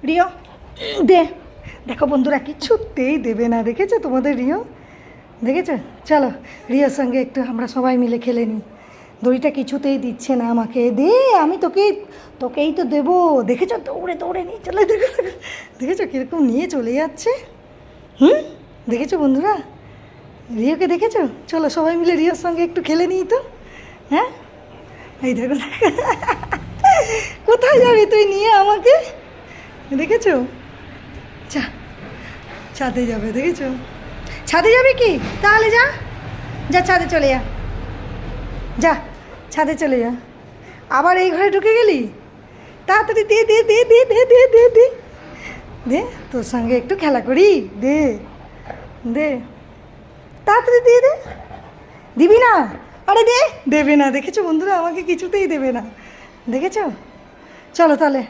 Rio দে। দেখো বন্ধুরা কিছুতেই দেবে না, দেখেছো তোমাদের রিও, দেখেছো? চলো রিওর সঙ্গে একটু আমরা সবাই মিলে খেলে নিই। দড়িটা কিছুতেই দিচ্ছে না আমাকে, দে আমি তোকেই তো দেবো। দেখেছো দৌড়ে দৌড়ে নিয়ে চলে, দেখেছো কীরকম নিয়ে চলে যাচ্ছে। দেখেছো বন্ধুরা রিওকে, দেখেছো? চলো সবাই মিলে রিওর সঙ্গে একটু খেলে নিই তো। হ্যাঁ এই দেখো কোথায় যাবি তুই নিয়ে আমাকে, দেখেছো? ছাদে যাবে, দেখেছো? ছাদে যাবে কি? তাহলে যা যা ছাদে চলে যা, যা ছাদে চলে যা। আবার এই ঘরে ঢুকে গেলি, তাড়াতাড়ি দে দে দে দে দে দে দে দে দে, তোর সঙ্গে একটু খেলা করি, দে দে তাড়াতাড়ি দিয়ে দে। দিবি না? আরে দেবে না, দেখেছো বন্ধুরা আমাকে কিছুতেই দেবে না, দেখেছো? চলো তাহলে